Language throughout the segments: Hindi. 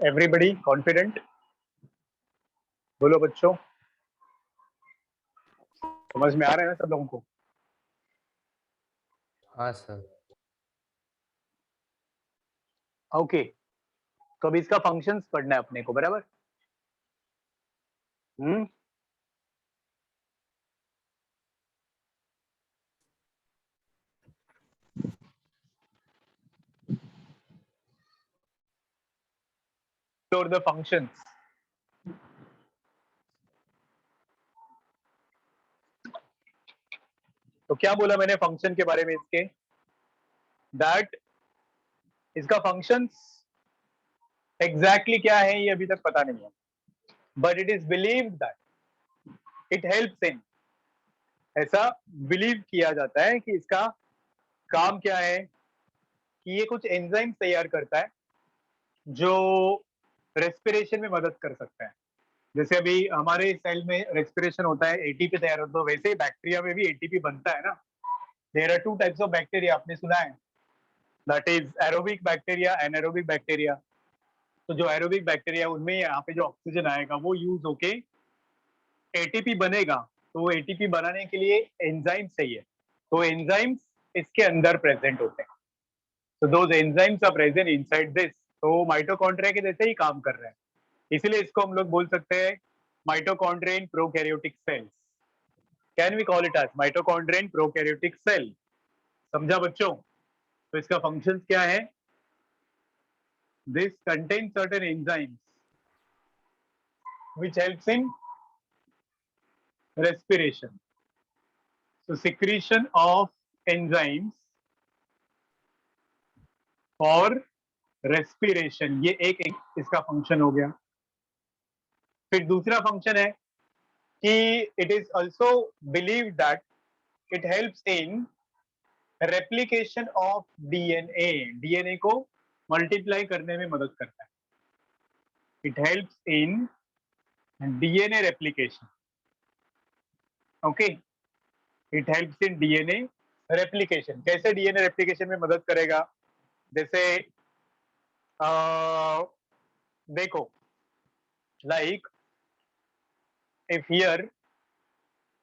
Everybody confident? बोलो बच्चों, समझ में आ रहा है ना सब लोगों को? हाँ सर। ओके, तो अब इसका फंक्शंस पढ़ना है अपने को, बराबर? और द फंक्शंस, तो क्या बोला मैंने फंक्शन के बारे में इसके? दैट इसका फंक्शंस एग्जैक्टली क्या है ये अभी तक पता नहीं है, but it is believed that it helps इन, ऐसा बिलीव किया जाता है कि इसका काम क्या है कि ये कुछ एंजाइम्स तैयार करता है जो रेस्पिरेशन में मदद कर सकता है। जैसे अभी हमारे सेल में रेस्पिरेशन होता है, एटीपी तैयार होता है, वैसे ही बैक्टीरिया में भी एटीपी बनता है ना। There are two types of bacteria, आपने सुना है, that is aerobic bacteria, anaerobic bacteria. तो जो एरोबिक बैक्टीरिया उनमें यहाँ पे जो ऑक्सीजन आएगा वो यूज होके एटीपी बनेगा, तो वो एटीपी बनाने के लिए एंजाइम्स चाहिए, तो एंजाइम्स इसके अंदर प्रेजेंट होते हैं। तो those enzymes are present inside this, तो माइटोकॉन्ड्रिया के जैसे ही काम कर रहे हैं, इसीलिए इसको हम लोग बोल सकते हैं mitochondria in prokaryotic cells. Can we call it as mitochondria in prokaryotic cell? समझा बच्चों? तो इसका फंक्शंस क्या है? This contain certain enzymes which helps in respiration. So secretion of enzymes for respiration, ये एक इसका फंक्शन हो गया। फिर दूसरा फंक्शन है कि it is also believe that it helps in replication of DNA, DNA को मल्टीप्लाई करने में मदद करता है। It helps in DNA replication, okay, it helps in DNA replication. कैसे डीएनए रेप्लिकेशन में मदद करेगा? जैसे देखो, like if here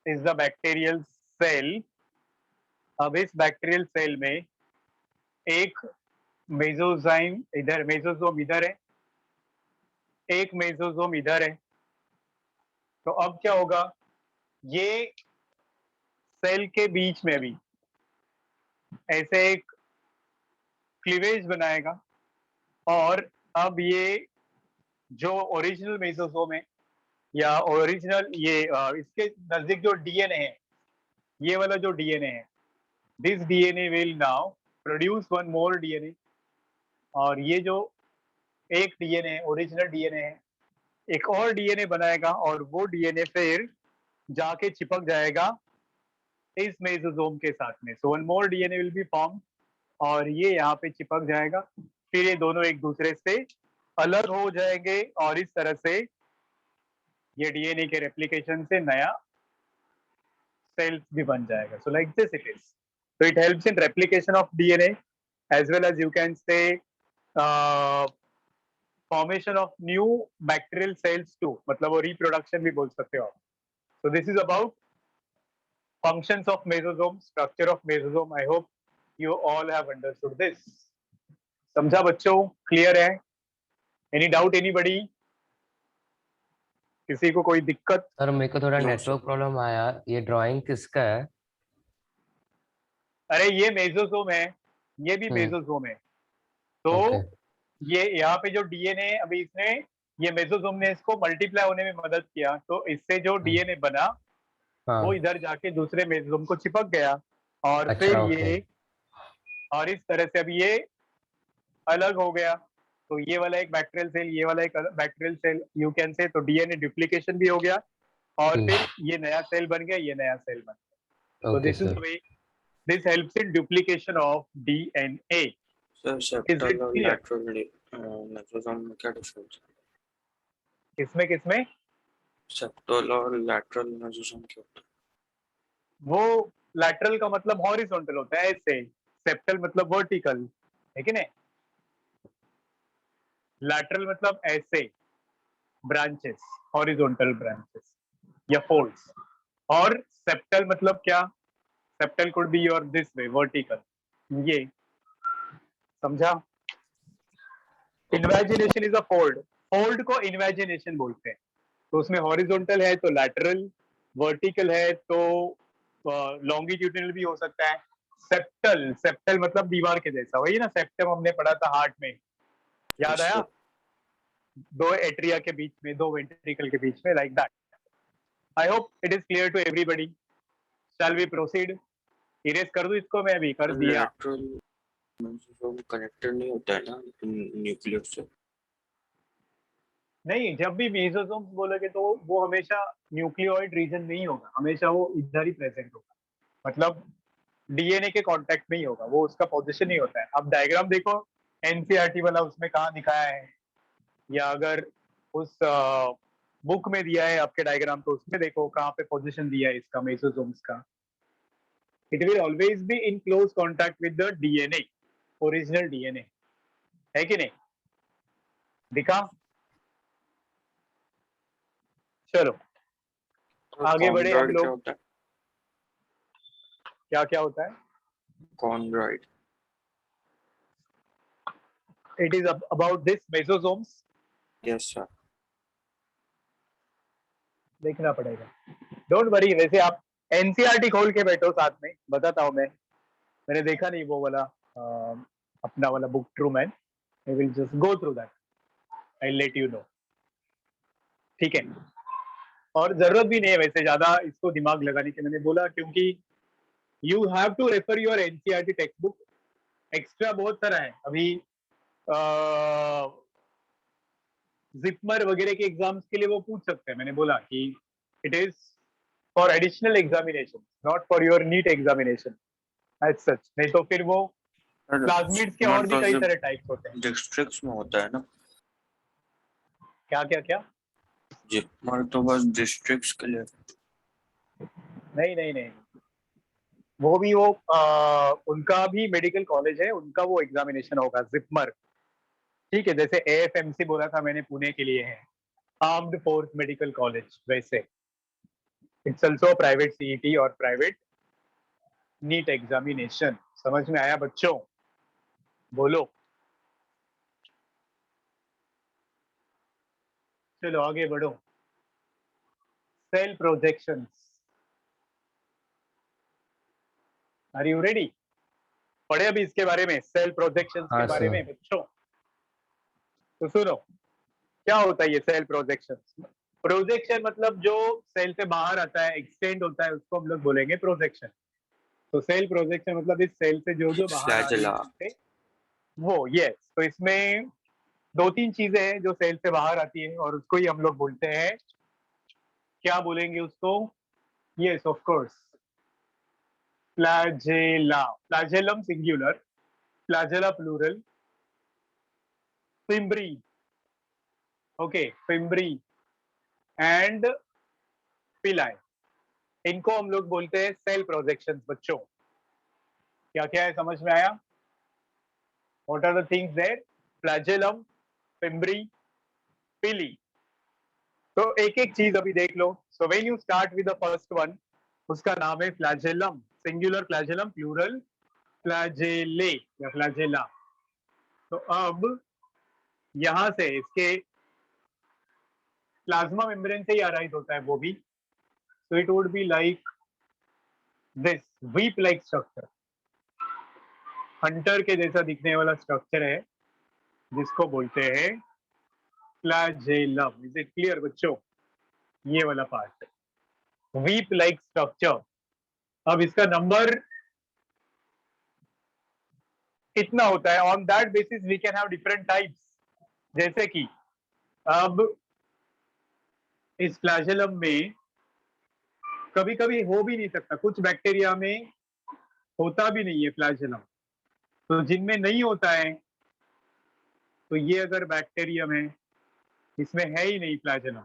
is the bacterial cell, अब इस बैक्टीरियल सेल में एक मेसोजाइम इधर, मेसोसोम इधर है, एक मेसोसोम इधर है। तो अब क्या होगा, ये सेल के बीच में भी ऐसे एक क्लीवेज बनाएगा, और अब ये जो ओरिजिनल मेसोसोम है या ओरिजिनल ये इसके नजदीक जो डीएनए है, ये वाला जो डीएनए है, this DNA will now produce one more DNA, और ये जो एक डीएनए ओरिजिनल डीएनए है, एक और डीएनए बनाएगा, और वो डीएनए फिर जाके चिपक जाएगा इस मेसोसोम के साथ में। So one more DNA will be form, और ये यहाँ पे चिपक जाएगा, फिर ये दोनों एक दूसरे से अलग हो जाएंगे, और इस तरह से ये डीएनए के रेप्लिकेशन से नया सेल्स भी बन जाएगा। So like this it is, so it helps in replication of DNA as well as you can say formation of new bacterial cells too, मतलब वो reproduction भी बोल सकते हो आप। So this is about functions of mesosome, structure of mesosome. I hope you all have understood this. समझा बच्चों? क्लियर है? Any doubt anybody? किसी को कोई दिक्कत? सर मेरे को थोड़ा नेटवर्क प्रॉब्लम आया, ये ड्राइंग किसका है? अरे ये मेसोसोम है, ये भी मेसोसोम है। तो ओके। ये यहाँ पे जो डीएनए अभी इसने, ये मेसोसोम ने इसको मल्टीप्लाई होने में मदद किया, तो इससे जो डीएनए बना वो हाँ। इधर जाके दूसरे मेसोसोम को चिपक गया, और फिर अच्छा, ओके। ये, और इस तरह से अब ये अलग हो गया। तो ये वाला एक बैक्टीरियल सेल, ये वाला एक bacterial cell, you can say, तो डीएनए डुप्लीकेशन भी हो गया, और फिर ये नया सेल बन गया, ये नया सेल बन गया। तो okay this is the sir. Way this helps in duplication of DNA. Sir is septal it और क्लियर? लैटरल मेसोसोम में क्या डिफरेंस है? किसमें किसमें? सेप्टल और लैटरल मेसोसोम क्या होता वो लैटरल का मतलब हॉरिजॉन्टल होता है ऐसे, सेप्टल मतलब वर्टिकल, है कि नहीं? लैटरल मतलब ऐसे ब्रांचेस, हॉरिजॉन्टल ब्रांचेस या फोल्ड्स। और सेप्टल मतलब क्या? Septal could be your this way, vertical, ये समझा? Invagination is a fold, fold को इन्वेजिनेशन बोलते हैं। तो उसमें हॉरिजॉन्टल है तो लैटरल, वर्टिकल है तो लॉन्गिट्यूडिनल भी हो सकता है। सेप्टल, सेप्टल मतलब दीवार के जैसा, वही ना सेप्टम हमने पढ़ा था हार्ट में, याद Yes, आया? sir. दो एट्रिया के बीच में, दो वेंट्रिकल के बीच में, like that. I hope it is clear to everybody. Shall we proceed? Erase कर दूं इसको? मैं भी कर दिया। Lateral mesosome कनेक्टेड नहीं होता है ना न्यूक्लियस से? नहीं, जब भी मेसोसोम्स बोलोगे तो वो हमेशा न्यूक्लियोइड रीजन नहीं होगा, हमेशा वो इधर ही प्रेजेंट होगा, मतलब डीएनए के कांटेक्ट में ही होगा, वो उसका पोजीशन नहीं होता है। अब डायग्राम देखो एनसीईआरटी वाला, उसमें कहाँ दिखाया है, या अगर उस बुक में दिया है आपके डायग्राम, तो उसमें देखो कहाँ पे पोजीशन दिया है इसका, मेसोसोम्स का। It will always be in close contact with the DNA, original DNA, है कि नहीं? दिखा? चलो आगे बढ़े हम कॉन्ड्रॉइड क्या लोग। होता है? क्या क्या होता है? कॉन्ड्रॉइड। It is about this mesosomes, yes sir. देखना पड़ेगा, डोंट वरी। वैसे आप एनसीईआरटी खोल के बैठो, साथ में बताता हूँ मैं, मैंने देखा नहीं वो वाला अपना वाला book true man. I will just go through that, I let you know, ठीक है? और जरूरत भी नहीं है वैसे ज्यादा इसको दिमाग लगाने की, मैंने बोला क्योंकि you have to refer your NCERT textbook. Extra बहुत सारा है अभी, जिपमर वगैरह के एग्जाम्स के लिए वो पूछ सकते हैं। मैंने बोला कि it is for additional examination, not for your NEET examination as such. नहीं तो फिर वो प्लाज्मिड्स के और भी कई सारे टाइप्स होते हैं। डिस्ट्रिक्ट्स में होता है ना? क्या क्या क्या? जिपमर तो बस डिस्ट्रिक्ट्स के लिए। नहीं नहीं नहीं, वो भी वो उनका भी मेडिकल कॉलेज है, उनका वो एग्जामिनेशन होगा जिपमर, ठीक है? जैसे एएफएमसी बोला था मैंने, पुणे के लिए है, आर्म्ड फोर्स मेडिकल कॉलेज, वैसे इट्स ऑल्सो प्राइवेट सीईटी और प्राइवेट नीट एग्जामिनेशन। समझ में आया बच्चों? बोलो। चलो आगे बढ़ो। Cell projections, are you ready? पढ़े अभी इसके बारे में, सेल प्रोजेक्शंस के हाँ बारे सर। में बच्चों? तो सुनो, क्या होता है ये सेल प्रोजेक्शंस? प्रोजेक्शन मतलब जो सेल से बाहर आता है, एक्सटेंड होता है, उसको हम लोग बोलेंगे प्रोजेक्शन। तो सेल प्रोजेक्शन मतलब इस सेल से जो जो बाहर आ रही है फ्लैजेला। चीजें, वो, यस। तो इसमें दो तीन चीजें हैं जो सेल से बाहर आती है, और उसको ही हम लोग बोलते हैं, क्या बोलेंगे उसको? Yes of course, flagella. Flagellum singular, flagella plural, fimbriae, okay, fimbriae and pili, इनको हम लोग बोलते हैं सेल प्रोजेक्शंस बच्चों। क्या क्या है, समझ में आया? What are the things there? Flagellum, fimbriae, pili. तो एक एक चीज अभी देख लो। So when you start with the first one, उसका नाम है flagellum, singular flagellum, plural flagellae या फ्लैजेला। तो अब यहां से इसके प्लाज्मा मेम्ब्रेन से ही अराइज होता है वो भी। So it would be like this weep like structure, Hunter के जैसा दिखने वाला स्ट्रक्चर है, जिसको बोलते हैं फ्लैजेलम। इज इट क्लियर बच्चों? ये वाला पार्ट, वीप लाइक स्ट्रक्चर। अब इसका नंबर कितना होता है, on that basis we can have different types. जैसे कि अब इस फ्लैजेलम में कभी कभी हो भी नहीं सकता, कुछ बैक्टीरिया में होता भी नहीं है फ्लैजेलम, तो जिनमें नहीं होता है, तो ये अगर बैक्टीरियम है, इसमें है ही नहीं फ्लैजेलम,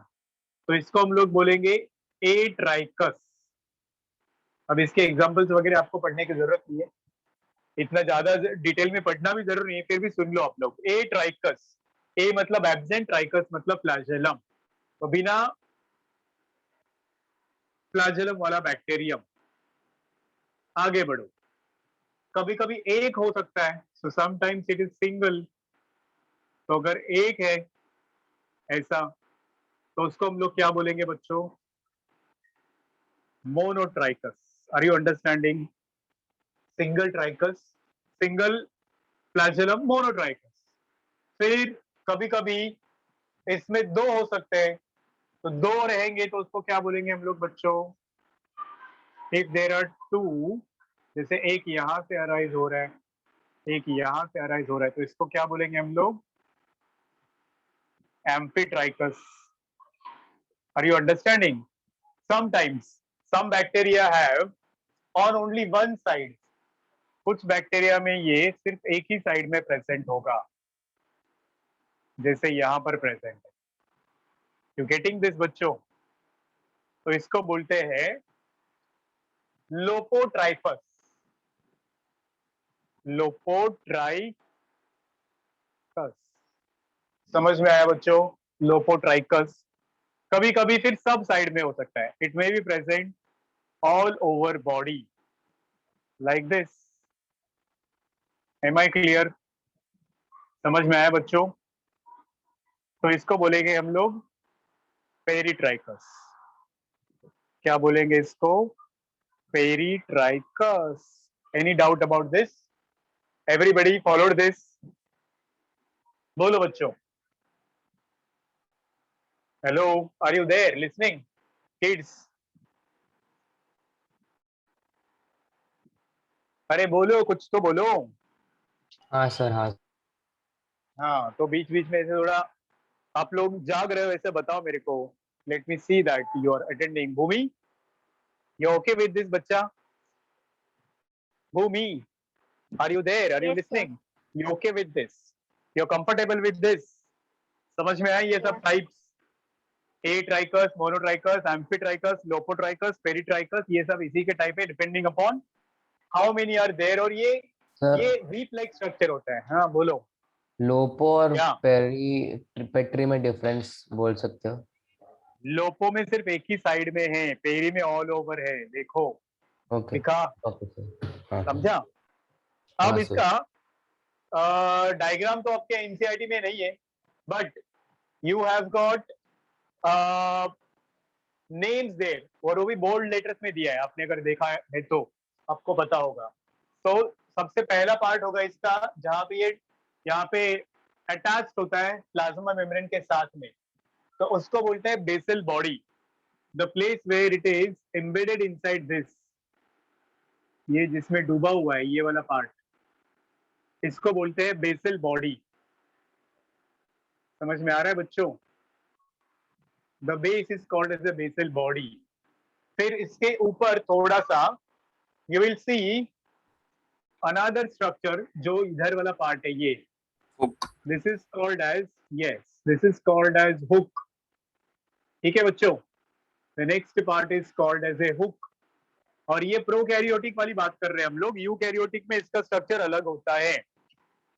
तो इसको हम लोग बोलेंगे ए ट्राइकस। अब इसके एग्जांपल्स वगैरह आपको पढ़ने की जरूरत नहीं है, इतना ज्यादा डिटेल में पढ़ना भी जरूरी नहीं है, फिर भी सुन लो आप लोग। ए ट्राइकस, ए मतलब एब्सेंट, ट्राइकस मतलब फ्लैजेलम। तो बिना फ्लैजेलम वाला बैक्टीरियम। आगे बढ़ो। कभी कभी एक हो सकता है, so sometimes it is single. तो अगर एक है ऐसा, तो उसको हम लोग क्या बोलेंगे बच्चों? Monotrichous. Are you understanding? Single trichous, single flagellum, monotrichous. फिर कभी कभी इसमें दो हो सकते हैं, तो दो रहेंगे तो उसको क्या बोलेंगे हम लोग बच्चों? इफ देर आर टू, जैसे एक यहां से अराइज हो रहा है, एक यहां से अराइज हो रहा है, तो इसको क्या बोलेंगे हम लोग? Amphitrichous. Are you understanding? Sometimes some bacteria have on only one side. कुछ बैक्टीरिया में ये सिर्फ एक ही साइड में प्रेजेंट होगा, जैसे यहाँ पर प्रेजेंट है। यू गेटिंग दिस बच्चों? तो इसको बोलते हैं लोपोट्राइपस। लोपोट्राइकस। समझ में आया बच्चों? लोपोट्राइकस। कभी कभी फिर सब साइड में हो सकता है, it may be present all over body like this. Am I clear? समझ में आया बच्चों? तो इसको बोलेंगे हम लोग पेरिट्राइकस। क्या बोलेंगे इसको? Peritrichous. Any doubt about this? Everybody followed this? बोलो बच्चों। Hello, are you there listening kids? अरे बोलो, कुछ तो बोलो। हाँ सर, हाँ। हाँ, तो बीच बीच में ऐसे थोड़ा आप लोग जाग रहे हो ऐसे बताओ मेरे को। Let me see that you are attending. Bhumi, you okay with this बच्चा? Bhumi, are you there? Are you Yes, sir. Listening? You okay with this? You are comfortable with this? समझ में आई ये सब Yeah. Types? Atrichous, monotrichous, amphitrichous, lophotrichous, peritrichous, ये सब इसी के टाइप है, depending upon how many are there. और ये सर, वीप लाइक स्ट्रक्चर होता है। हाँ बोलो। लोपो और क्या? पेट्री में डिफरेंस बोल सकते हो? लोपो में सिर्फ एक ही साइड में है, पेरी में ऑल ओवर है। देखो ओके। दिखा, ओके सर। हाँ समझा? हाँ अब सर। इसका डायग्राम तो आपके एनसीईआरटी में नहीं है, but you have got names there, और वो भी बोल्ड लेटर्स में दिया है। आपने अगर देखा है तो आपको पता होगा। तो सबसे पहला पार्ट होगा इसका, जहाँ पे ये यहाँ पे अटैच्ड होता है प्लाज्मा मेम्ब्रेन के साथ में, तो उसको बोलते हैं basal body. The place where it is embedded inside this, ये जिसमें डूबा हुआ है ये वाला पार्ट, इसको बोलते हैं बेसल बॉडी। समझ में आ रहा है बच्चों? The base is called as the basal body. फिर इसके ऊपर थोड़ा सा you will see another structure, जो इधर वाला पार्ट है ये, hook. This is called as, yes, this is called as hook. ठीक है बच्चों? The next part is called as a hook. और ये प्रोकैरियोटिक वाली बात कर रहे हैं हम लोग। यूकैरियोटिक में इसका स्ट्रक्चर अलग होता है,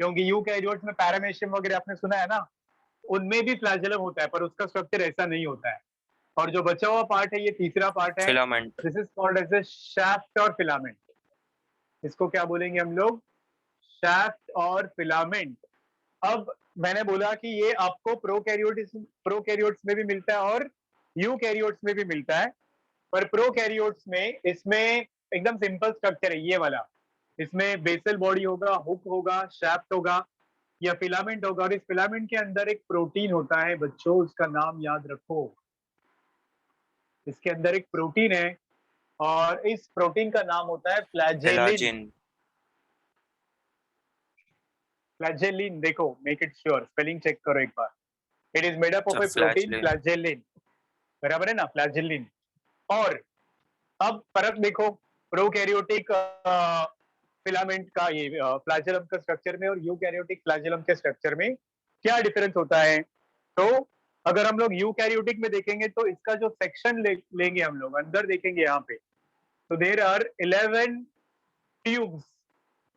क्योंकि यूकैरियोट्स में पैरामेशियम वगैरह आपने सुना है ना, उनमें भी फ्लैजेलम होता है, पर उसका स्ट्रक्चर ऐसा नहीं होता है। और जो बचा हुआ पार्ट है, ये तीसरा पार्ट है, filament. This is called as a shaft और फिलामेंट। इसको क्या बोलेंगे हम लोग? शाफ्ट और फिलामेंट। अब मैंने बोला कि ये आपको प्रोकैरियोट्स में भी मिलता है और यूकैरियोट्स में भी मिलता है, पर प्रोकैरियोट्स में इसमें एकदम सिंपल स्ट्रक्चर है ये वाला। इसमें बेसल बॉडी होगा, हुक होगा, शाफ्ट होगा या फिलामेंट होगा, और इस फिलामेंट के अंदर एक प्रोटीन होता है बच्चों, उसका नाम याद रखो। इसके अंदर एक प्रोटीन है और इस प्रोटीन का नाम होता है फ्लैजेलिन। फिलाजिन। फ्लैजेलिन, देखो, make it sure, spelling check करो एक बार। It is made up of a protein flagellin. Flagellin. बराबर है ना? फ्लैजेलिन। और अब फर्क देखो प्रोकैरियोटिक फिलामेंट का, ये फ्लैजेलम का स्ट्रक्चर में, और यूकैरियोटिक फ्लैजेलम के स्ट्रक्चर में क्या डिफरेंस होता है। तो अगर हम लोग यूकैरियोटिक में देखेंगे तो इसका जो सेक्शन लेंगे हम लोग, अंदर देखेंगे यहाँ पे, तो देर आर 11 ट्यूब्स,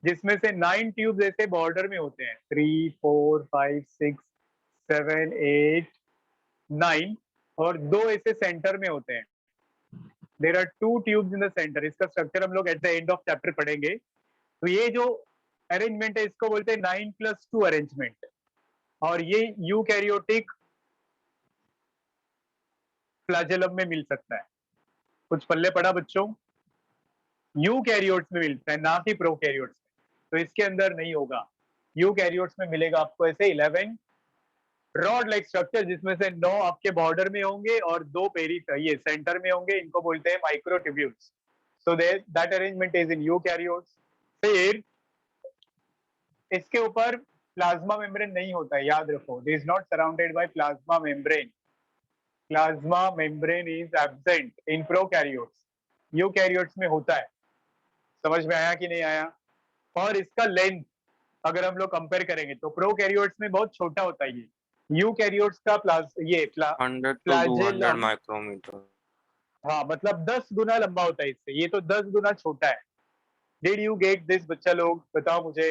जिसमें से 9 ट्यूब्स ऐसे बॉर्डर में होते हैं, 3 4 5 6 7, 8, 9 और 2 ऐसे सेंटर में होते हैं. There are 2 tubes in the centre. इसका स्ट्रक्चर हम लोग at the end of chapter पढ़ेंगे. तो ये जो अरेंजमेंट है इसको बोलते हैं 9+2 अरेंजमेंट. और ये यूकैरियोटिक फ्लैजेलम में मिल सकता है. कुछ पल्ले पड़ा बच्चों? यूकैरियोट्स में मिलता है, ना कि प्रोकैरियोट्स में. तो इसके अंदर नहीं होगा. यूकैरियोट्स में मिलेगा आपको ऐसे 11 रॉड लाइक स्ट्रक्चर, जिसमें से 9 आपके बॉर्डर में होंगे और 2 पेरी ये सेंटर में होंगे. इनको बोलते हैं microtubules. So that arrangement is in eukaryotes. फिर इसके ऊपर प्लाज्मा मेम्ब्रेन नहीं होता है, याद रखो. This is not surrounded by plasma membrane. Plasma membrane is absent in prokaryotes. Eukaryotes में होता है. समझ में आया कि नहीं आया? और इसका लेंथ अगर हम लोग कंपेयर करेंगे तो प्रोकैरियोट्स में बहुत छोटा होता है. ये यूकैरियोट्स का 100 to 200 फ्लैजेलम, माइक्रोमीटर. हाँ मतलब 10 गुना लंबा होता है इससे. ये तो 10 गुना छोटा है. डिड यू गेट दिस बच्चा लोग? बताओ मुझे.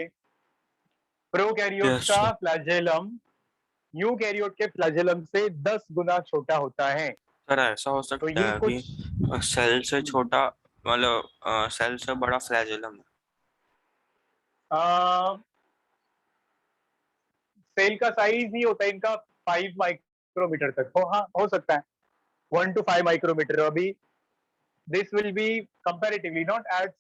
प्रोकैरियोट्स Yes, का sir. फ्लैजेलम यूकैरियोट के फ्लैजेलम से 10 गुना छोटा होता है. सर ऐसा हो तो सकता ये है कुछ कि सेल से छोटा, मतलब सेल से बड़ा फ्लैजेलम है. सेल का साइज ही होता है इनका 5 माइक्रोमीटर तक. हाँ हो सकता है 1 to 5 माइक्रोमीटर. अभी this will be comparatively not as,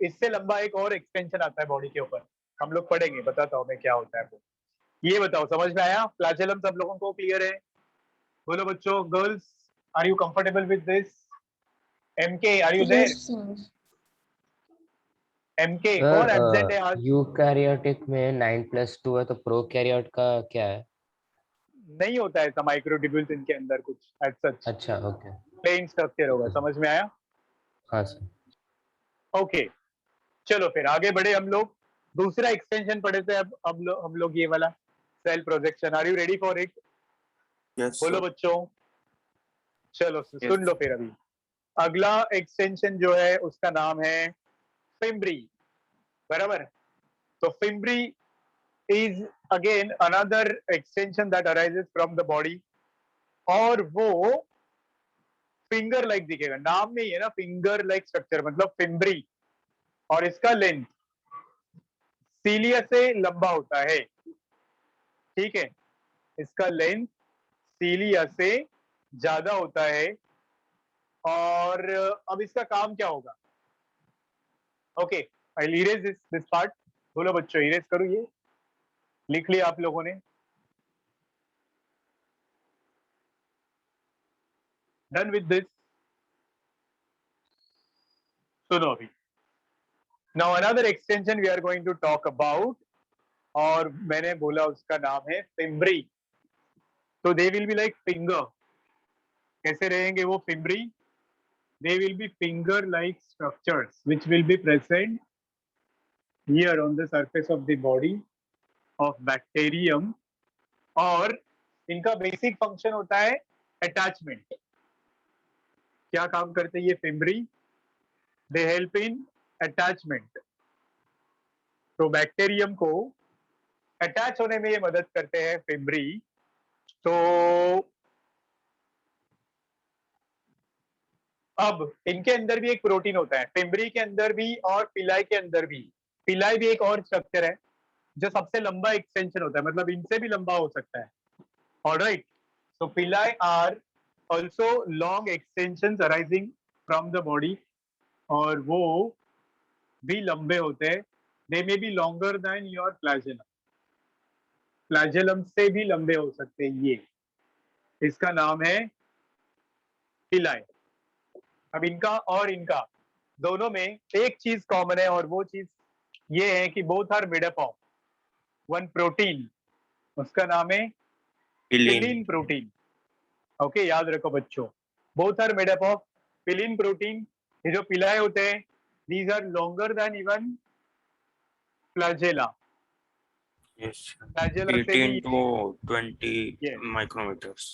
इससे लंबा एक और एक्सटेंशन आता है बॉडी के ऊपर. हम लोग पढ़ेंगे, बताता हूँ मैं क्या होता है वो. ये बताओ, समझ में आया? फ्लैजेलम सब लोगों को क्लियर है? बोलो बच्चों. Girls, are you comfortable with this? MK, are you there? Yes, sir. MK कौन एब्सेंट है सर आज? यूकैरियोटिक में 9+2 है, तो प्रोकैरियोट का क्या है? नहीं होता है ऐसा माइक्रोट्यूब्यूल्स इनके अंदर कुछ एज सच. अच्छा, ओके. प्लेन स्ट्रक्चर होगा. समझ में आया? हाँ सर. ओके चलो फिर आगे बढ़े हम लोग. दूसरा एक्सटेंशन पढ़े थे. अब हम लोग ये वाला cell projection. Are you ready for it? Yes बोलो सर. बच्चों. चलो Yes. सुन लो फिर. अभी अगला एक्सटेंशन जो है उसका नाम है फिम्ब्री. बराबर. तो fimbriae is again another extension that arises from the body. और वो फिंगर लाइक दिखेगा. नाम में ही है ना, फिंगर लाइक स्ट्रक्चर, मतलब फिम्ब्री. और इसका लेंथ सीलिया से लंबा होता है. ठीक है. इसका लेंथ सीलिया से ज्यादा होता है. और अब इसका काम क्या होगा? Okay I will erase this part. बोलो बच्चों, इरेज करो. ये लिख लिया आप लोगों ने? Done with this? सुनो अभी. Now another extension we are going to talk about, और मैंने बोला उसका नाम है फिम्ब्री. तो they will be like finger. कैसे रहेंगे वो fimbriae? They will be finger-like structures which will be present here on the surface of the body of bacterium. और इनका बेसिक फंक्शन होता है अटैचमेंट. क्या काम करते हैं ये fimbriae? They help in attachment. तो बैक्टीरियम को अटैच होने में ये मदद करते हैं फिम्ब्री. तो अब इनके अंदर भी एक प्रोटीन होता है, फिम्ब्री के अंदर भी और पिलाई के अंदर भी. पिलाई भी एक और स्ट्रक्चर है जो सबसे लंबा एक्सटेंशन होता है, मतलब इनसे भी लंबा हो सकता है. Alright. So pili are also long extensions arising from the body, और वो भी लंबे होते हैं. They may be longer than your flagellum. Flagellum से भी लंबे हो सकते हैं ये. इसका नाम है पिलाई. अब इनका और इनका दोनों में एक चीज कॉमन है, और वो चीज ये है कि both are made up of one protein. उसका नाम है पिलिन प्रोटीन. ओके याद रखो बच्चों. Both are made up of pilin protein. ये जो पिलाए होते हैं, these are longer than even flagella. Yes. Flagella से 18 भी to 20 Yes. micrometers.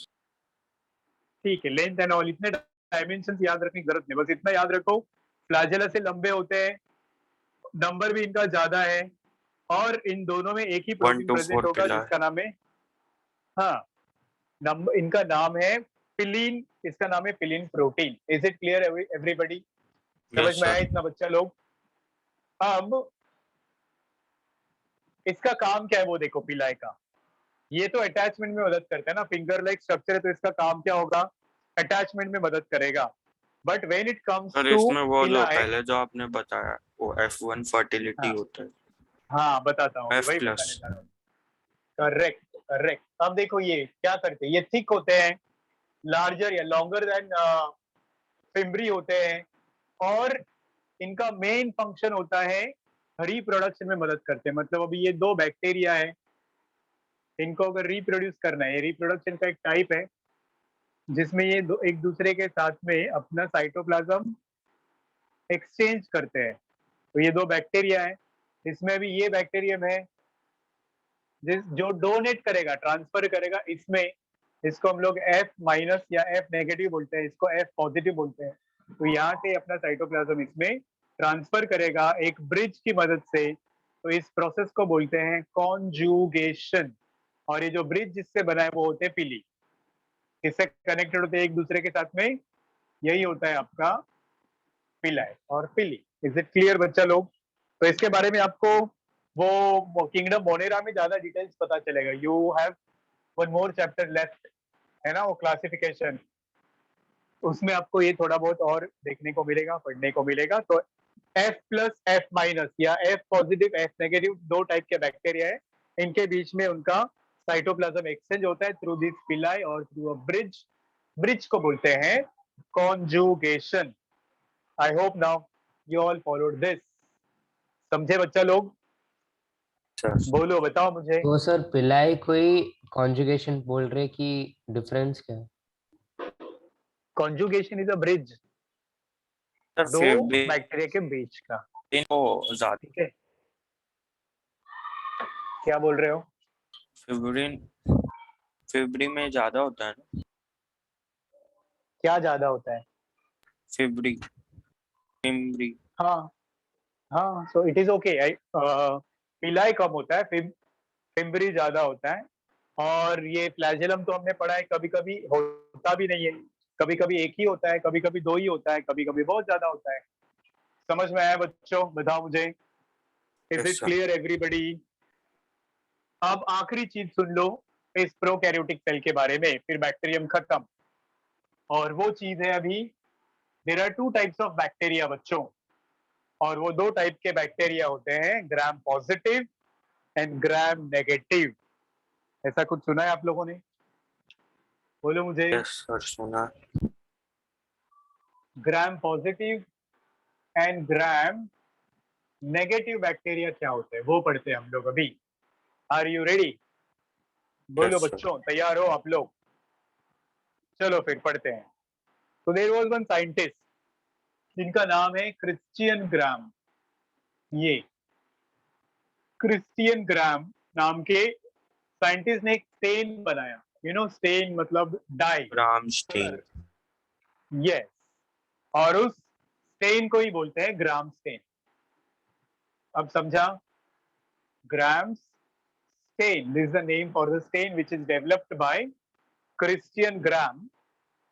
ठीक है. लेंथ एंड ऑल, इतने डायमेंशंस याद रखने की जरूरत नहीं, बस इतना याद रखो फ्लैजेला से लंबे होते हैं, नंबर भी इनका ज्यादा है, और इन दोनों में एक ही 1 प्रोटीन to प्रेजेंट 4 होगा पिला है. जिसका नाम है हाँ, नंबर इनका नाम है पिलीन, इसका नाम है पिलीन protein. Is it clear everybody? समझ यस में आया सर। इतना बच्चा लोग? अब इसका काम क्या है वो देखो पिलाई का। ये तो अटैचमेंट में मदद करता है ना, फिंगर लाइक स्ट्रक्चर है, तो इसका काम क्या होगा? अटैचमेंट में मदद करेगा। But when it comes sir to इसमें वो जो पिलाई, पहले जो आपने बताया वो F1 फर्टिलिटी हाँ होता है। हाँ बताता हूँ, F वही प्लस। बताने जा रहा हूँ। Correct correct. अब देखो ये क्या करते हैं, ये थिक होते हैं, लार्जर या लॉन्गर देन फिम्बरी होते हैं, और इनका मेन फंक्शन होता है रिप्रोडक्शन में मदद करते हैं। मतलब अभी ये दो बैक्टीरिया है, इनको अगर रिप्रोड्यूस करना है, रिप्रोडक्शन का एक टाइप है जिसमें ये दो एक दूसरे के साथ में अपना साइटोप्लाज्म एक्सचेंज करते हैं। तो ये दो बैक्टीरिया है, इसमें भी ये बैक्टीरियम है जिस जो डोनेट करेगा, ट्रांसफर करेगा इसमें, इसको हम लोग F माइनस या F नेगेटिव बोलते हैं, इसको F पॉजिटिव बोलते हैं। तो यहाँ से अपना साइटोप्लाज्म इसमें ट्रांसफर करेगा एक ब्रिज की मदद से। तो इस प्रोसेस को बोलते हैं कॉन्जुगेशन। और ये जो ब्रिज जिससे बना है वो होते हैं पिली, इससे कनेक्टेड होते हैं एक दूसरे के साथ में, यही होता है आपका पिलाई और पिली। इज इट क्लियर बच्चा लोग? तो इसके बारे में आपको वो किंगडम मोनेरा में ज्यादा डिटेल्स पता चलेगा। You have one more chapter left, है ना, वो क्लासिफिकेशन, उसमें आपको ये थोड़ा बहुत और देखने को मिलेगा, पढ़ने को मिलेगा। तो F प्लस F माइनस या F पॉजिटिव F नेगेटिव दो टाइप के बैक्टीरिया है, इनके बीच में उनका साइटोप्लाज्म एक्सचेंज होता है थ्रू दिस पिलाई और थ्रू अ ब्रिज। ब्रिज को बोलते हैं conjugation. I hope now you all followed this. समझे बच्चा लोग? सर बोलो, बताओ मुझे। तो सर पिलाई कोई कॉन्जुगेशन बोल रहे कि डिफरेंस क्या है? Conjugation is a bridge, sir दो फेब्रिन बैक्टीरिया के बीच का। को ज्यादा ठीक है, क्या बोल रहे हो? फेब्रिन फेब्री में ज्यादा होता है ना। क्या ज्यादा होता है? फेब्री फेब्री। हाँ हाँ, सो इट इज ओके। पिलाई कम होता है, फिम्बरी ज्यादा होता है। और ये फ्लैजेलम तो हमने पढ़ा है, कभी कभी होता भी नहीं है, कभी कभी एक ही होता है, कभी कभी दो ही होता है, कभी कभी बहुत ज्यादा होता है। समझ में आया बच्चों? बताओ मुझे। Is yes it sir. Clear everybody? अब आखिरी चीज सुन लो इस प्रोकैरियोटिक सेल के बारे में, फिर बैक्टीरियम खत्म। और वो चीज है अभी, there are two types of bacteria बच्चों, और वो दो टाइप के बैक्टीरिया होते हैं, gram positive and gram negative. ऐसा कुछ सुना है आप लोगों ने? बोलो मुझे। यस सर सुना। Gram positive and gram negative bacteria क्या होते हैं वो पढ़ते हैं हम लोग अभी। Are you ready? बोलो यस सर। बच्चों, तैयार हो आप लोग? चलो फिर पढ़ते हैं। तो देयर वाज वन साइंटिस्ट जिनका नाम है क्रिश्चियन ग्राम। ये क्रिश्चियन ग्राम नाम के साइंटिस्ट ने एक स्टेन बनाया। यू नो स्टेन मतलब डाई, रामस्टीन। कलर। यस, और उस स्टेन को ही बोलते हैं ग्राम स्टेन। अब समझा? ग्राम stain. This is the name for the stain which is developed by Christian Graham.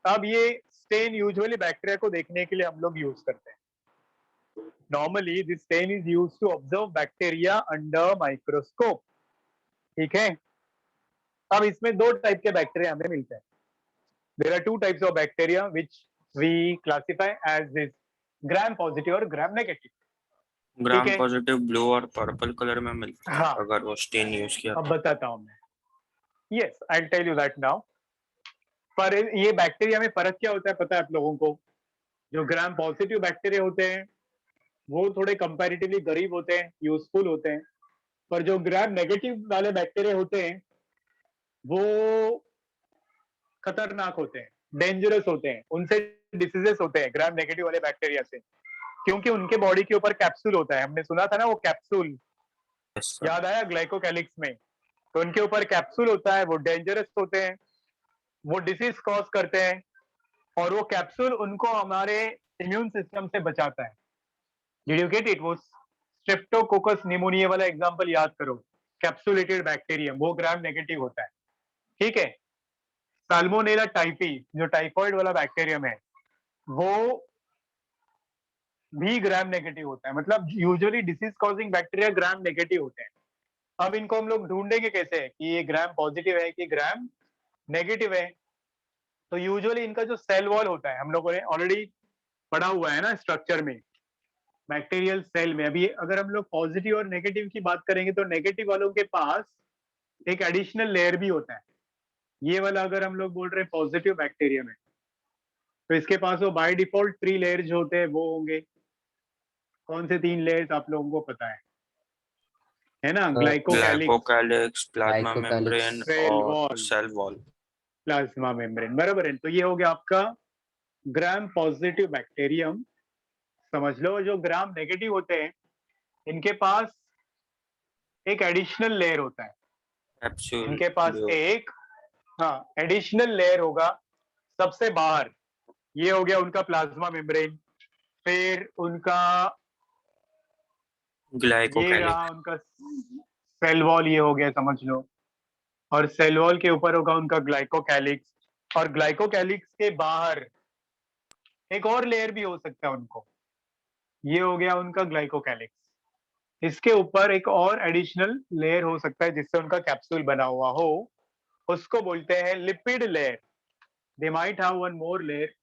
अब ये stain usually बैक्टीरिया को देखने के लिए हम लोग यूज करते हैं। Normally this stain is used to observe bacteria under microscope. ठीक है, अब इसमें दो टाइप के बैक्टीरिया हमें मिलते हैं। There are two types of bacteria which we classify as this gram positive और gram negative. ठीक ग्राम है, पॉजिटिव ब्लू और पर्पल कलर में मिलता है हाँ, अगर वो स्टेन यूज किया अब तो। बताता हूँ मैं। Yes, I'll tell you that now. पर ये बैक्टीरिया में फर्क क्या होता है पता है आप लोगों को? जो ग्राम पॉजिटिव बैक्टीरिया होते हैं वो थोड़े कंपैरेटिवली गरीब होते हैं, यूजफुल होते हैं। पर जो ग्राम नेगेटिव वाले बैक्टीरिया होते हैं वो खतरनाक होते हैं, डेंजरस होते हैं, उनसे डिसीजेस होते हैं ग्राम नेगेटिव वाले बैक्टीरिया से, क्योंकि उनके बॉडी के ऊपर कैप्सूल होता है। हमने सुना था ना वो कैप्सूल, यस सर। याद आया ग्लाइकोकैलिक्स में? तो उनके ऊपर कैप्सूल होता है, वो डेंजरस होते हैं, वो डिसीज कॉज करते हैं, और वो कैप्सूल उनको हमारे इम्यून सिस्टम से बचाता है। Did you get it? वो स्ट्रेप्टोकोकस निमोनिया वाला एग्जांपल याद करो, कैप्सुलेटेड बैक्टीरियम, वो ग्राम नेगेटिव होता है। ठीक है। साल्मोनेला टाइफी जो टाइफॉइड वाला बैक्टीरियम है वो भी ग्राम नेगेटिव होता है, मतलब usually disease causing bacteria gram negative होते हैं। अब इनको हम लोग ढूंढेंगे कैसे कि ये ग्राम पॉजिटिव है कि ग्राम नेगेटिव है। तो यूजुअली इनका जो सेल वॉल होता है, हम लोगों ने ऑलरेडी पढ़ा हुआ है ना स्ट्रक्चर में, बैक्टीरियल सेल में। अभी अगर हम लोग पॉजिटिव और नेगेटिव की बात करेंगे तो नेगेटिव वालों के पास एक एडिशनल लेयर भी होता है। ये वाला अगर हम लोग बोल रहे हैं पॉजिटिव बैक्टीरियम है तो इसके पास वो बाय डिफॉल्ट 3 लेयर्स जो होते हैं वो होंगे। कौन से 3 लेयर्स आप लोगों को पता है ना? Glycocalyx, glycocalyx, plasma glycocalyx, membrane cell और wall, cell wall. Plasma membrane, बराबर है। तो ये हो गया आपका ग्राम पॉजिटिव बैक्टीरियम। समझ लो जो ग्राम नेगेटिव होते हैं इनके पास एक एडिशनल लेयर होता है। कैप्सूल इनके पास भी हो- एक एडिशनल लेयर होगा सबसे बाहर। ये हो गया उनका प्लाज्मा मेम्ब्रेन। फिर उनका ये ग्लाइकोकैलिक। रहा उनका सेल वॉल, ये हो गया समझ लो। और सेल वॉल के ऊपर होगा उनका ग्लाइकोकैलिक्स। और ग्लाइकोकैलिक्स के बाहर एक और लेयर भी हो सकता है उनको, ये हो गया उनका ग्लाइकोकैलिक्स। इसके ऊपर एक और एडिशनल लेयर हो सकता है जिससे उनका कैप्सूल बना हुआ हो, उसको बोलते हैं lipid layer. They might have one more layer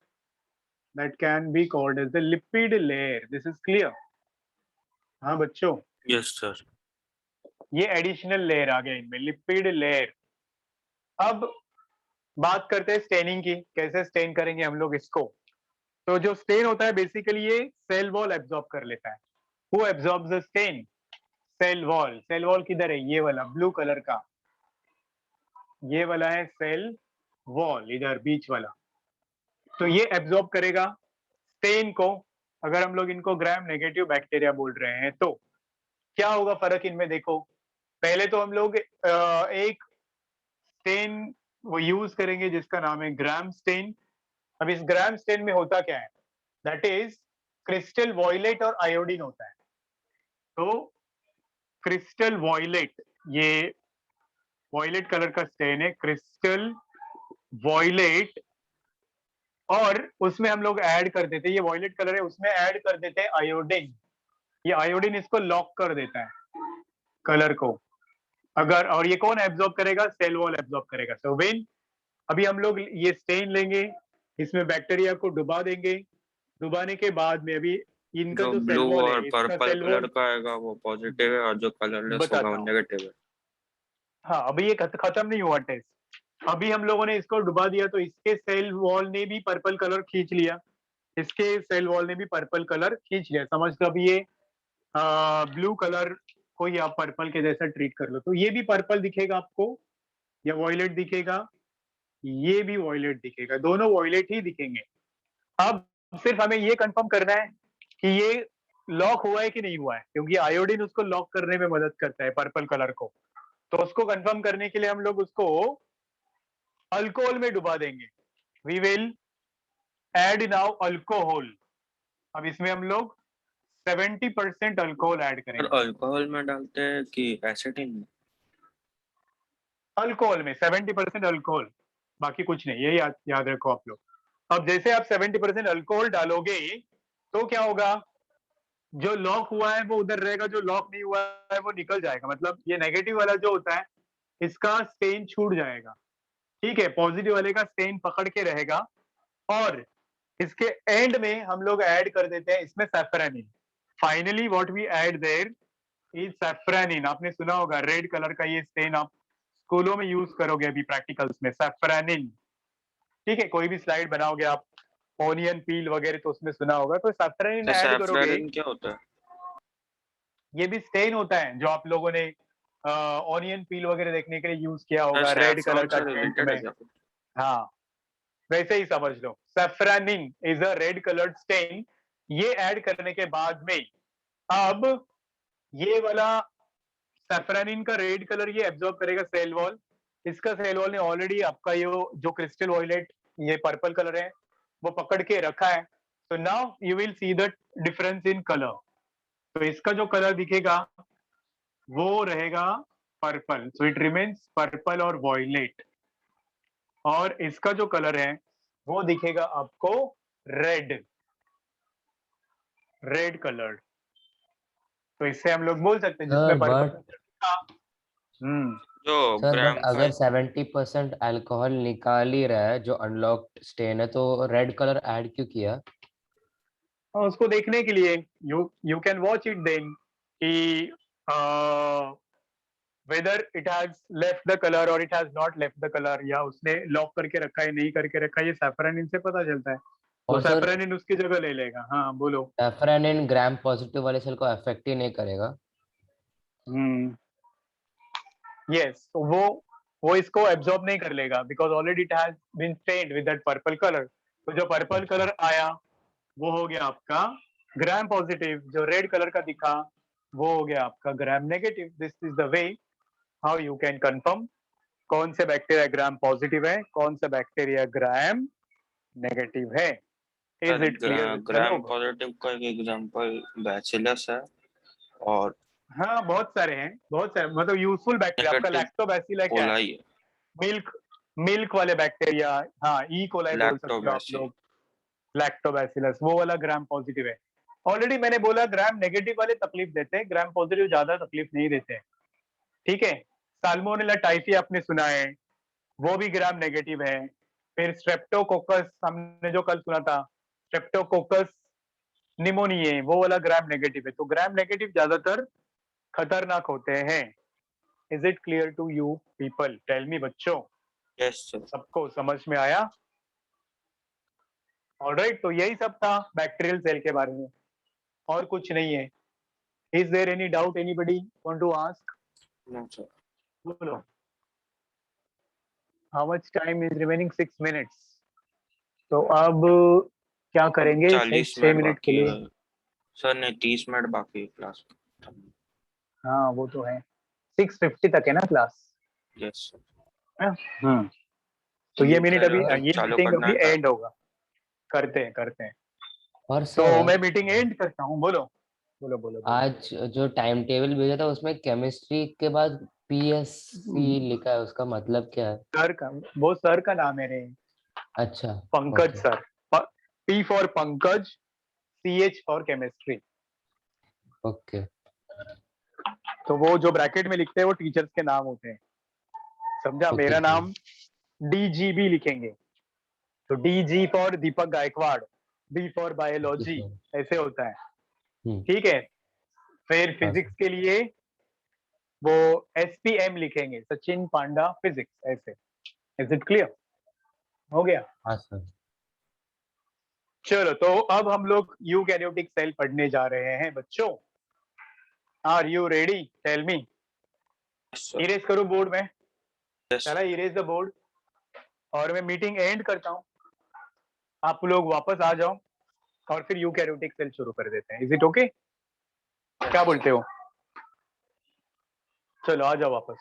that can be called as the lipid layer. This is clear? हाँ बच्चों, यस सर। ये एडिशनल लेयर आ गया इनमें, लिपिड लेयर। अब बात करते हैं स्टेनिंग की, कैसे स्टेन करेंगे हम लोग इसको। तो जो स्टेन होता है बेसिकली ये सेल वॉल एब्जॉर्ब कर लेता है। Who absorbs the stain? Cell wall. Cell wall किधर है? ये वाला ब्लू कलर का, ये वाला है सेल वॉल, इधर बीच वाला। तो ये एब्जॉर्ब करेगा स्टेन को। अगर हम लोग इनको ग्राम नेगेटिव बैक्टीरिया बोल रहे हैं तो क्या होगा फर्क इनमें? देखो, पहले तो हम लोग एक स्टेन वो यूज करेंगे जिसका नाम है ग्राम स्टेन। अब इस ग्राम स्टेन में होता क्या है? दैट इज क्रिस्टल वॉयलेट और आयोडीन होता है। तो क्रिस्टल वॉयलेट, ये वॉयलेट कलर का स्टेन है, क्रिस्टल वॉयलेट। और उसमें हम लोग ऐड कर देते, ये वॉयलेट कलर है, उसमें ऐड कर देते हैं आयोडीन। ये आयोडीन इसको लॉक कर देता है कलर को। अगर, और ये कौन एब्जॉर्ब करेगा? सेल वॉल एब्जॉर्ब करेगा। सो व्हेन अभी हम लोग ये स्टेन लेंगे, इसमें बैक्टीरिया को डुबा देंगे। डुबाने के बाद में अभी इनका जो जो सेल ब्लू वॉल और है, इसका पर्पल सेल कलर वॉल का आएगा वो पॉजिटिव है और जो कलरलेस होगा बताता वो हूँ। नेगेटिव है। हाँ, अभी ये खत्म नहीं हुआ टेस्ट। अभी हम लोगों ने इसको डुबा दिया तो इसके सेल वॉल ने भी पर्पल कलर खींच लिया, इसके सेल वॉल ने भी पर्पल कलर खींच लिया। समझ लो अभी ये ब्लू कलर को ही आप पर्पल के जैसा ट्रीट कर लो। तो ये भी पर्पल दिखेगा आपको या वॉयलेट दिखेगा? ये भी वॉयलेट दिखेगा, दोनों वॉयलेट ही दिखेंगे। अब सिर्फ हमें ये कंफर्म करना है कि ये लॉक हुआ है कि नहीं हुआ है, क्योंकि आयोडीन उसको लॉक करने में मदद करता है पर्पल कलर को। तो उसको कंफर्म करने के लिए हम लोग उसको अल्कोहल में डुबा देंगे। We will add now alcohol. अब इसमें हम लोग 70% अल्कोहल ऐड और करेंगे। अल्कोहल में डालते हैं कि एसिटिन में? अल्कोहल में 70% अल्कोहल, बाकी कुछ नहीं, ये याद रखो आप लोग। अब जैसे आप 70% अल्कोहल डालोगे तो क्या होगा? जो लॉक हुआ है वो उधर रहेगा, जो लॉक नहीं हुआ है वो निकल जाएगा। मतलब ये नेगेटिव वाला जो होता है इसका स्टेन छूट जाएगा, ठीक है। पॉजिटिव वाले का स्टेन पकड़ के रहेगा। और इसके एंड में हम लोग ऐड कर देते हैं इसमें safranin. Finally what we add there is safranin. आपने सुना होगा रेड कलर का ये स्टेन, आप स्कूलों में यूज करोगे अभी प्रैक्टिकल्स में, सैफ्रानिन। ठीक है, कोई भी स्लाइड बनाओगे आप, ऑनियन पील वगैरह, तो उसमें सुना होगा। तो सैफ्रानिन तो ऐड करोगे, सैफरन क्या होता है? ये भी स्टेन होता है जो आप लोगों ने ऑनियन पील वगैरह देखने के लिए यूज किया होगा रेड कलर सैफरन का से टेंट रिलेटेड है में। क्या? हाँ, वैसे ही समझ लो, safranin is a red coloured stain. ये ऐड करने के बाद में अब ये वाला सैफ्रानिन का रेड कलर ये एब्जॉर्ब करेगा सेल वॉल। इसका सेल वॉल ने ऑलरेडी आपका ये जो क्रिस्टल वॉयलेट ये पर्पल कलर है वो पकड़ के रखा है। तो now you will see the difference in colour. तो इसका जो कलर दिखेगा वो रहेगा purple, so it remains purple और वॉयलेट। और इसका जो कलर है वो दिखेगा आपको रेड, रेड कलर्ड। तो इससे हम लोग बोल सकते हैं जिसमें सर पर्पल बट जो सर बट ग्राम अगर 70% अल्कोहल निकाल ही रहा है जो अनलॉक्ड स्टेन है तो रेड कलर ऐड क्यों किया? उसको देखने के लिए you can watch it then कि whether it has left the colour और it has not left the colour, या उसने लॉक करके रखा है नहीं करके रखा है, ये सैफरन से पता चलता है। तो और सर सैफरन उसकी जगह ले लेगा। हाँ बोलो। सैफरन ग्राम पॉजिटिव वाले सेल को अफेक्ट ही नहीं करेगा। यस, तो वो इसको एब्जॉर्ब नहीं कर लेगा because already it has been stained with that purple colour. तो जो पर्पल कलर आया वो हो गया आपका ग्राम पॉजिटिव, जो रेड कलर का दिखा वो हो गया आपका gram negative. This is the way how you can confirm कौन से बैक्टीरिया ग्राम पॉजिटिव है, कौन सा बैक्टीरिया ग्राम नेगेटिव है। Is it clear with the gram लोग? पॉजिटिव का एक एग्जांपल बैसिलस है और हाँ बहुत सारे हैं, बहुत सारे, मतलब यूजफुल बैक्टीरिया। आपका नेगेटिव लैक्टोबैसिल है क्या है? कोलाई है, मिल्क, मिल्क वाले बैक्टीरिया। हाँ ई कोलाई बोल सकते हो आप लैक्टोबैसिल। लोग। लैक्टोबैसिलस वो वाला ग्राम पॉजिटिव है। ऑलरेडी मैंने बोला ग्राम नेगेटिव वाले तकलीफ देते हैं, ग्राम पॉजिटिव ज्यादा तकलीफ नहीं देते हैं। ठीक है। साल्मोनेला टाइफी आपने सुना है, वो भी ग्राम नेगेटिव है। फिर स्ट्रेप्टोकोकस हमने जो कल सुना था, स्ट्रेप्टोकोकस निमोनिये, वो वाला ग्राम नेगेटिव है। तो ग्राम नेगेटिव ज्यादातर खतरनाक होते हैं। Is it clear to you people? Tell me बच्चों, यस सर। सबको समझ में आया? ऑलराइट, तो यही सब था बैक्टीरियल सेल के बारे में, और कुछ नहीं है। Is there any doubt, anybody want to ask? No sir. बोलो। How much time is remaining? 6 minutes. तो अब क्या अब करेंगे 40 6 मिनट मिनट के बाकी लिए? है सर, नहीं 30 मिनट बाकी है क्लास। हाँ वो तो है, 6:50 तक है ना क्लास। Yes sir. हम्म। तो ये मिनट अभी, ये चालू मीटिंग करना अभी है क्या? एंड होगा। करते हैं करते हैं। और तो सर मैं मीटिंग एंड करता हूँ। बोलो बोलो बोलो बोलो। आज जो टाइम टेबल भेजा था उसमें केमिस्ट्री के बाद पीएससी लिखा है, उसका मतलब क्या है? सर का, वो सर का नाम है रे, अच्छा। Pankaj okay sir. P for Pankaj, CH for chemistry. Okay. तो वो जो ब्रैकेट में लिखते हैं वो टीचर्स के नाम होते हैं, समझा? ओके मेरा सर। नाम DGB लिखेंगे, तो DG for Deepak Gaikwad, B for okay biology, sir. ऐसे होता है। हम्म। ठीक है। फिर हाँ फिजिक्स सर। के लिए वो SPM लिखेंगे, सचिन पांडा फिजिक्स, ऐसे। Is it clear? हो गया? हाँ सर। चलो, तो अब हम लोग यूकैरियोटिक सेल पढ़ने जा रहे हैं बच्चों। Are you ready? Tell me. Yes sir. Erase करूं बोर्ड में? यस चला, इरेज द बोर्ड। और मैं मीटिंग एंड करता हूं, आप लोग वापस आ जाओ और फिर यूकैरियोटिक सेल शुरू कर देते हैं। Is it okay? क्या बोलते हो? चलो आ जाओ वापस।